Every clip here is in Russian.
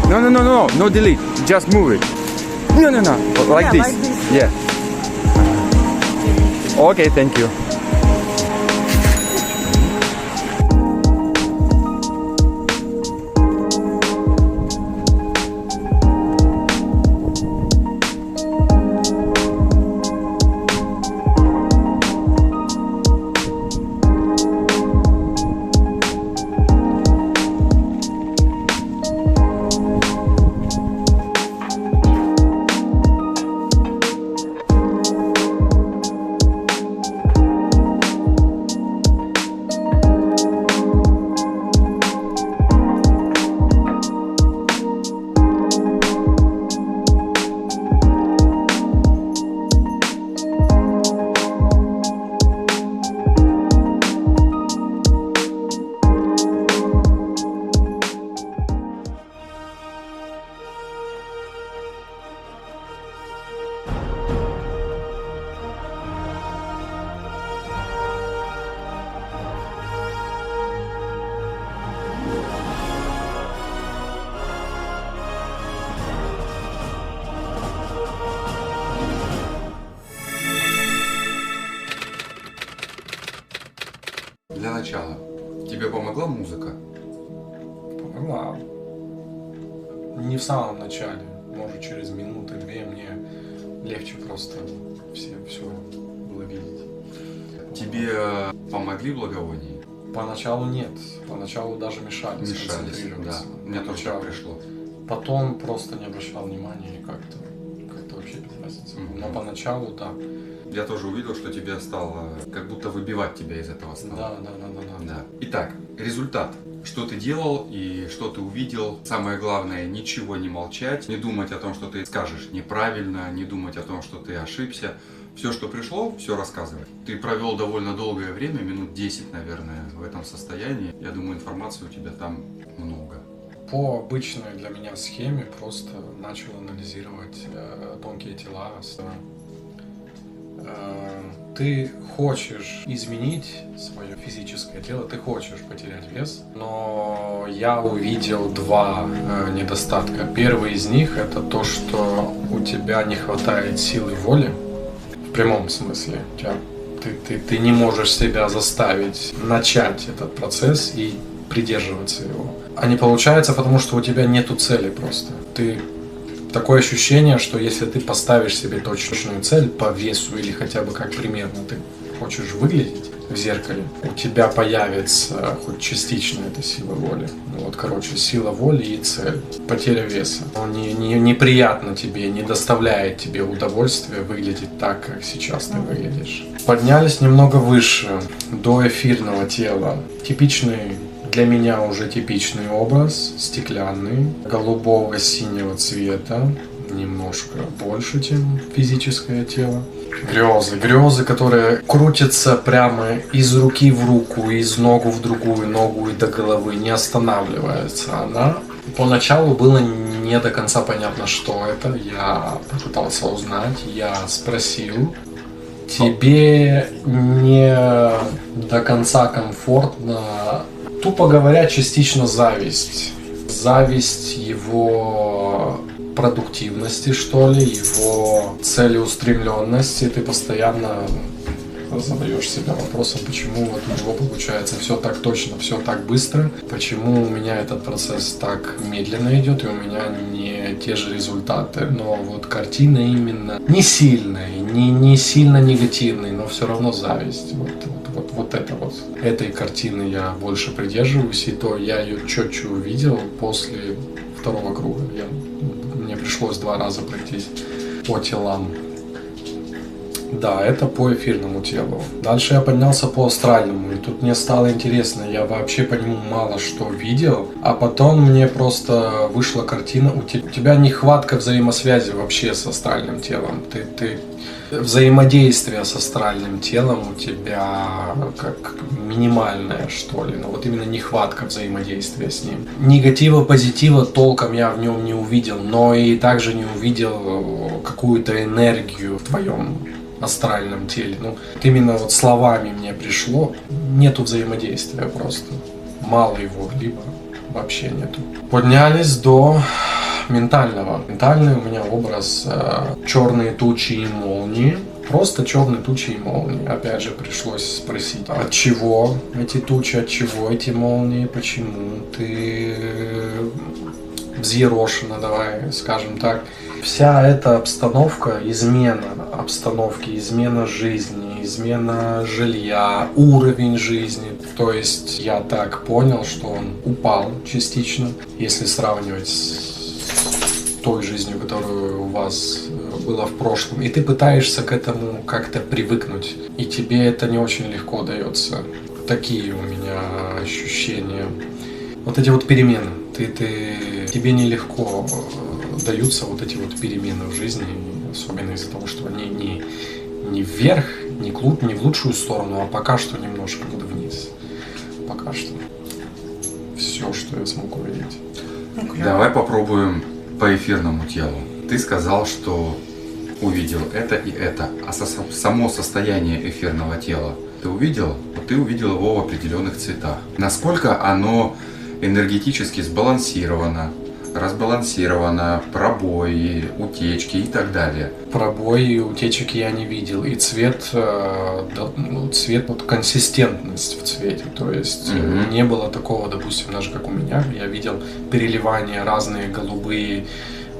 No delete. Just move it. No. Like this. Like this. Yeah. Okay, thank you. Для начала, тебе помогла музыка? Помогла. Не в самом начале, может через минуты-две мне легче просто все было видеть. Тебе помогли благовония? Поначалу нет, поначалу даже мешали сконцентрироваться. Да. Мне тоже так пришло. Потом просто не обращал внимания и как-то вообще без разницы. Но поначалу да. Я тоже увидел, что тебе стало как будто выбивать тебя из этого сна. Да. Итак, результат. Что ты делал и что ты увидел. Самое главное, ничего не молчать, не думать о том, что ты скажешь неправильно, не думать о том, что ты ошибся. Все, что пришло, все рассказывай. Ты провел довольно долгое время, минут 10, наверное, в этом состоянии. Я думаю, информации у тебя там много. По обычной для меня схеме просто начал анализировать тонкие тела. Ты хочешь изменить свое физическое тело, ты хочешь потерять вес, но я увидел два недостатка. Первый из них это то, что у тебя не хватает силы воли, в прямом смысле. Ты не можешь себя заставить начать этот процесс и придерживаться его. А не получается, потому что у тебя нету цели просто. Такое ощущение, что если ты поставишь себе точную цель по весу или хотя бы как примерно ты хочешь выглядеть в зеркале, у тебя появится хоть частично эта сила воли. Сила воли и цель. Потеря веса. Неприятно тебе, не доставляет тебе удовольствия выглядеть так, как сейчас ты выглядишь. Поднялись немного выше, до эфирного тела. Для меня уже типичный образ, стеклянный, голубого синего цвета, немножко больше, чем физическое тело. Грезы, которые крутятся прямо из руки в руку, из ногу в другую ногу и до головы, не останавливается она. Поначалу было не до конца понятно, что это. Я попытался узнать, я спросил. Тебе не до конца комфортно. Тупо говоря, частично зависть. Зависть его продуктивности, что ли, его целеустремленности. Ты постоянно задаешь себя вопросом, почему вот у него получается все так точно, все так быстро, почему у меня этот процесс так медленно идет, и у меня не те же результаты. Но вот картина именно не сильная, не сильно негативная, но все равно зависть. Этой картины я больше придерживаюсь, и то я ее четче увидел после второго круга. Мне пришлось 2 раза пройтись по телам. Да, это по эфирному телу. Дальше я поднялся по астральному, и тут мне стало интересно, я вообще по нему мало что видел, а потом мне просто вышла картина, у тебя нехватка взаимосвязи вообще с астральным телом, взаимодействие с астральным телом у тебя как минимальное, что ли, но вот именно нехватка взаимодействия с ним. Негатива, позитива толком я в нем не увидел, но и также не увидел какую-то энергию в твоем астральном теле. Именно вот словами мне пришло, нету взаимодействия просто. Мало его, либо вообще нету. Поднялись до ментального. Ментальный у меня образ черные тучи и молнии. Просто черные тучи и молнии. Опять же, пришлось спросить, от чего эти тучи, от чего эти молнии, почему ты взъерошена, давай скажем так. Вся эта обстановка, измена обстановки, измена жизни, измена жилья, уровень жизни. То есть я так понял, что он упал частично, если сравнивать с той жизнью, которую у вас была в прошлом. И ты пытаешься к этому как-то привыкнуть. И тебе это не очень легко дается. Такие у меня ощущения. Вот эти вот перемены. Тебе нелегко даются вот эти вот перемены в жизни, особенно из-за того, что они не вверх, не в лучшую сторону, а пока что немножко вниз. Пока что. Все, что я смог увидеть. Давай попробуем по эфирному телу. Ты сказал, что увидел это и это, а само состояние эфирного тела ты увидел? Вот ты увидел его в определенных цветах. Насколько оно энергетически сбалансировано, разбалансировано, пробои, утечки и так далее. Пробои и утечек я не видел. И цвет, вот консистентность в цвете. То есть не было такого, допустим, даже как у меня. Я видел переливания разные, голубые,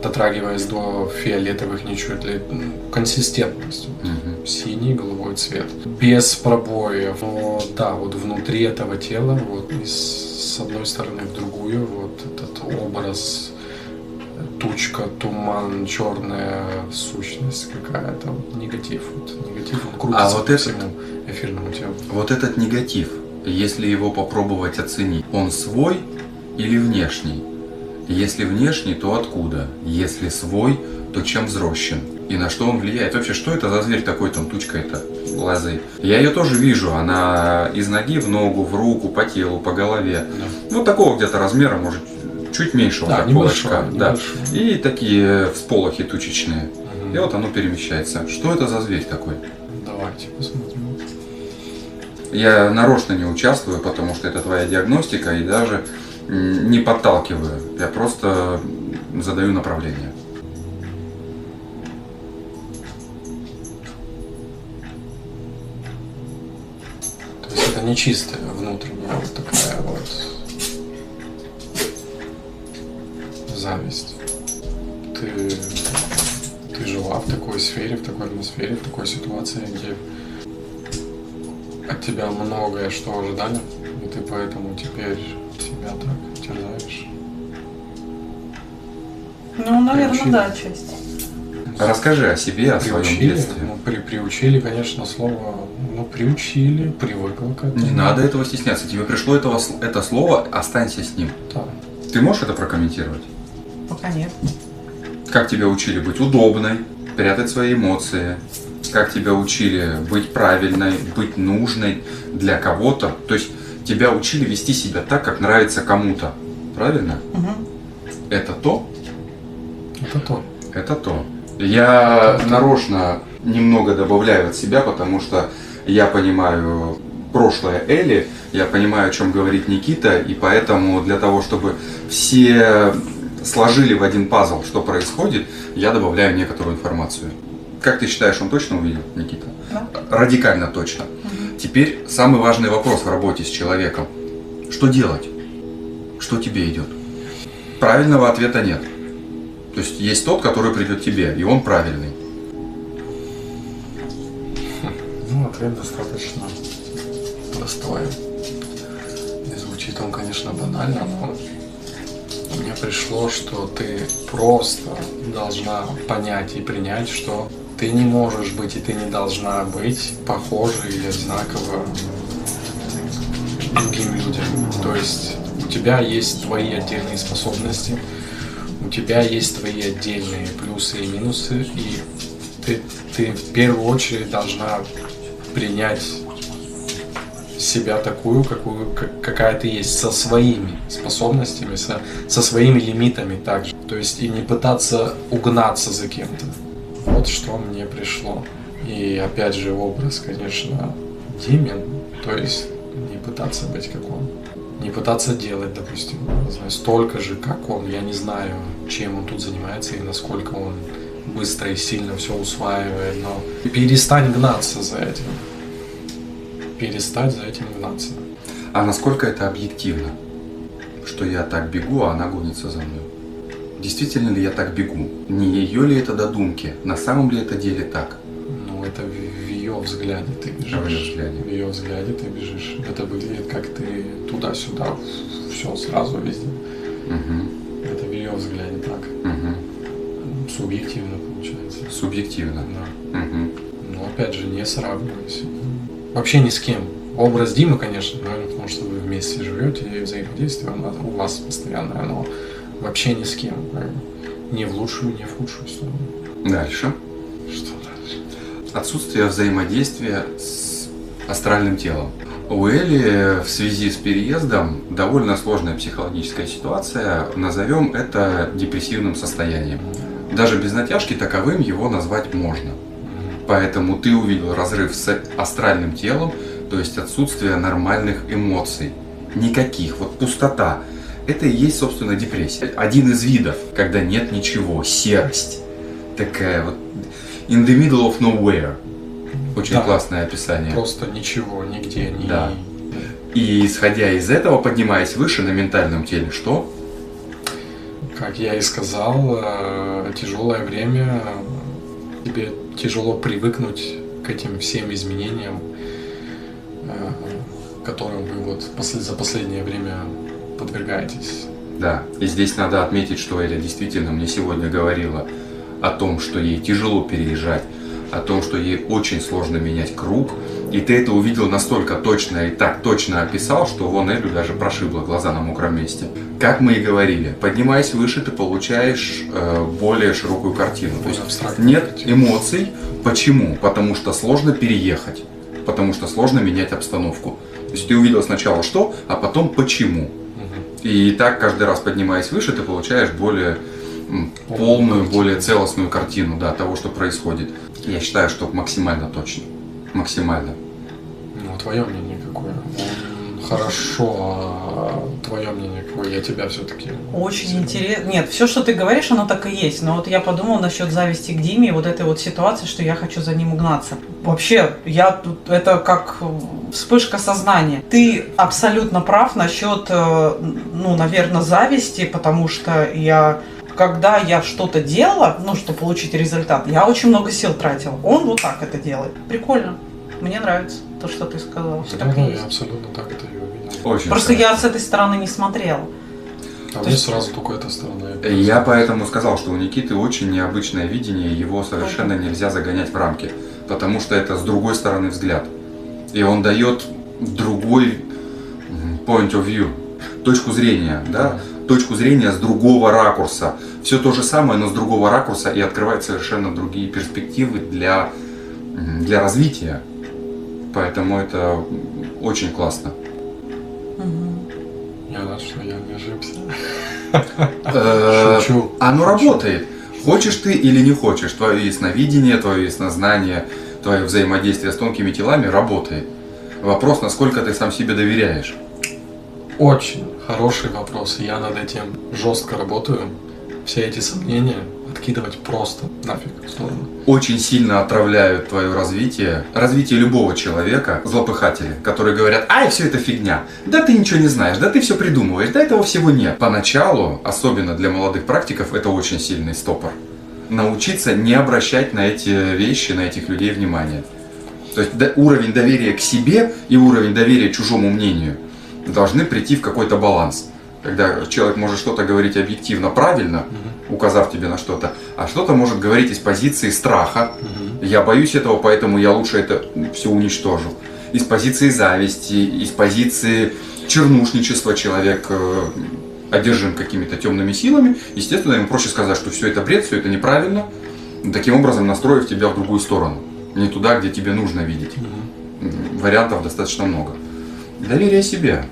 дотрагиваясь до фиолетовых, ничего для консистентность. Синий, голубой цвет. Без пробоев. Но да, вот внутри этого тела, вот с одной стороны в другую, вот этот образ, тучка, туман, черная сущность какая-то, негатив. Негатив, он крутится по всему эфирному телу. Вот этот негатив, если его попробовать оценить, он свой или внешний? Если внешний, то откуда? Если свой, то чем взрощен? И на что он влияет? Вообще, что это за зверь такой, там тучка-то лазает? Я ее тоже вижу, она из ноги в ногу, в руку, по телу, по голове. Да. Вот такого где-то размера, может, чуть меньше, вот так, кулачка. Да. И такие всполохи тучечные. И вот оно перемещается. Что это за зверь такой? Давайте посмотрим. Я нарочно не участвую, потому что это твоя диагностика, и даже не подталкиваю. Я просто задаю направление. То есть это не чистая внутренняя вот такая вот зависть. Ты жила в такой сфере, в такой атмосфере, в такой ситуации, где от тебя многое что ожидали, и ты поэтому теперь себя так терзаешь. Ну, наверное, да, отчасти. Расскажи о себе, о своем детстве. Приучили, конечно, слово, приучили, привыкла к этому. Не надо этого стесняться. Тебе пришло это слово, останься с ним. Да. Ты можешь это прокомментировать? Пока нет. Как тебя учили быть удобной, прятать свои эмоции? Как тебя учили быть правильной, быть нужной для кого-то? То есть тебя учили вести себя так, как нравится кому-то. Правильно? Угу. Это то? Это то. Это то. Я нарочно немного добавляю от себя, потому что я понимаю прошлое Эли, я понимаю, о чем говорит Никита, и поэтому для того, чтобы все сложили в один пазл, что происходит, я добавляю некоторую информацию. Как ты считаешь, он точно увидел, Никита? Да. Радикально точно. Угу. Теперь самый важный вопрос в работе с человеком. Что делать? Что тебе идет? Правильного ответа нет. То есть есть тот, который придет тебе, и он правильный. Ответ достаточно простой. И звучит он, конечно, банально, но мне пришло, что ты просто должна понять и принять, что ты не можешь быть и ты не должна быть похожа или одинаково другим людям. То есть у тебя есть твои отдельные способности, у тебя есть твои отдельные плюсы и минусы, и ты в первую очередь должна принять себя такую, какая ты есть, со своими способностями, со своими лимитами также. То есть и не пытаться угнаться за кем-то. Вот что мне пришло. И опять же образ, конечно, Димин. То есть не пытаться быть как он. Не пытаться делать, допустим, не знаю, столько же, как он. Я не знаю, чем он тут занимается и насколько он быстро и сильно все усваивает, но перестань гнаться за этим. Перестать за этим гнаться. А насколько это объективно? Что я так бегу, а она гонится за мной. Действительно ли я так бегу? Не ее ли это додумки? На самом ли это деле так? Ну, это в ее взгляде ты бежишь. В её взгляде. В ее взгляде ты бежишь. Это выглядит как ты туда-сюда, все сразу везде. Угу. Это в ее взгляде так. Угу. Субъективно получается. Субъективно. Да. Угу. Но опять же, не сравнивайся. Вообще ни с кем. Образ Димы, конечно, наверное, потому что вы вместе живете и взаимодействие у вас постоянное, но вообще ни с кем. Ни в лучшую, ни в худшую сторону. Дальше. Что дальше? Отсутствие взаимодействия с астральным телом. У Эли в связи с переездом довольно сложная психологическая ситуация. Назовем это депрессивным состоянием. Даже без натяжки таковым его назвать можно. Поэтому ты увидел разрыв с астральным телом, то есть отсутствие нормальных эмоций. Никаких. Вот пустота. Это и есть, собственно, депрессия. Один из видов, когда нет ничего, серость. Такая вот in the middle of nowhere. Очень Да. классное описание. Просто ничего, нигде, ни... Да. И исходя из этого, поднимаясь выше на ментальном теле, что? Как я и сказал, тяжелое время, тебе тяжело привыкнуть к этим всем изменениям, которым вы вот за последнее время подвергаетесь. Да. И здесь надо отметить, что Эля действительно мне сегодня говорила о том, что ей тяжело переезжать, о том, что ей очень сложно менять круг. И ты это увидел настолько точно и так точно описал, что вон Элю даже прошибло глаза на мокром месте. Как мы и говорили, поднимаясь выше, ты получаешь более широкую картину. То есть абстрактную нет картину. эмоций. Почему? Потому что сложно переехать. Потому что сложно менять обстановку. То есть ты увидел сначала что, а потом почему. И так каждый раз поднимаясь выше, ты получаешь более полную, более целостную картину, да, того, что происходит. Я считаю, что максимально точно. Максимально. Ну, твое мнение какое? Хорошо, а твое мнение какое? Я тебя все-таки... Очень интересно. Нет, все, что ты говоришь, оно так и есть. Но вот я подумала насчет зависти к Диме и вот этой вот ситуации, что я хочу за ним угнаться. Вообще, я тут это как вспышка сознания. Ты абсолютно прав насчет, ну, наверное, зависти, потому что когда я что-то делала, ну, чтобы получить результат, я очень много сил тратила. Он вот так это делает. Прикольно. Мне нравится то, что ты сказала. Все Да, так и да, есть. я абсолютно так это и увидел. Очень Просто хорошо. я с этой стороны не смотрела. А мне сразу только эта сторона. Я поэтому сказал, что у Никиты очень необычное видение, его совершенно нельзя загонять в рамки, потому что это с другой стороны взгляд. И он дает другой point of view, точку зрения, да? Точку зрения с другого ракурса. Все то же самое, но с другого ракурса и открывает совершенно другие перспективы для развития. Поэтому это очень классно. Я рад, что я не ошибся. Шучу. Оно работает. Хочешь ты или не хочешь, твое ясновидение, твое яснознание, твое взаимодействие с тонкими телами работает. Вопрос, насколько ты сам себе доверяешь. Очень хороший вопрос. Я над этим жестко работаю. Все эти сомнения откидывать просто нафиг в сторону. Очень сильно отравляют твое развитие любого человека, злопыхатели, которые говорят: ай, все это фигня, да ты ничего не знаешь, да ты все придумываешь, да этого всего нет. Поначалу, особенно для молодых практиков, это очень сильный стопор. Научиться не обращать на эти вещи, на этих людей внимания. То есть уровень доверия к себе и уровень доверия чужому мнению должны прийти в какой-то баланс. Когда человек может что-то говорить объективно правильно, указав тебе на что-то, а что-то может говорить из позиции страха. Я боюсь этого, поэтому я лучше это все уничтожу. Из позиции зависти, из позиции чернушничества человек одержим какими-то темными силами. Естественно, ему проще сказать, что все это бред, все это неправильно, таким образом настроив тебя в другую сторону. Не туда, где тебе нужно видеть. Вариантов достаточно много. Доверие себе.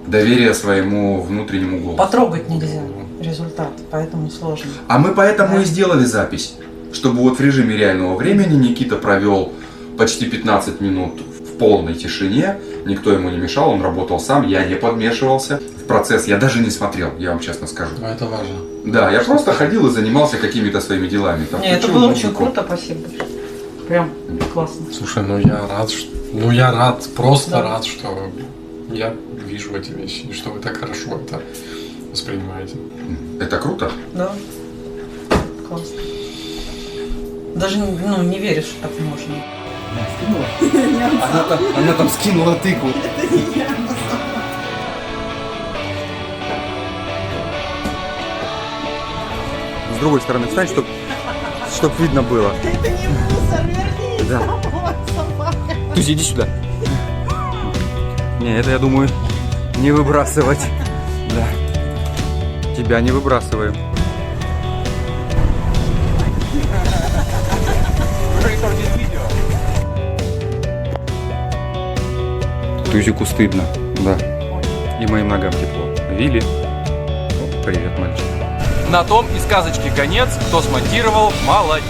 Доверие своему внутреннему голосу. Потрогать нельзя результат, поэтому сложно. А мы поэтому и сделали запись, чтобы вот в режиме реального времени Никита провел почти 15 минут в полной тишине, никто ему не мешал, он работал сам, я не подмешивался в процесс, я даже не смотрел, я вам честно скажу. Но это важно. Да, я просто ходил и занимался какими-то своими делами. Там, Не, это включил было очень музыку. круто, спасибо большое. Прям классно. Слушай, ну я рад, я рад, просто Да. рад, что я вижу эти вещи, и что вы так хорошо это воспринимаете. Это круто. Да. Классно. Даже ну, не веришь, что так можно. Она там скинула тыкву. С другой стороны встань, чтоб видно было. Это не мусор, вернись. Да. Вот собака. Тузи, иди сюда. Не, это, я думаю, не выбрасывать. Да. Тебя не выбрасываем. Тузику стыдно, да. И моим ногам тепло. Вилли. О, привет, мальчик. На том и сказочки конец. Кто смонтировал, молодец.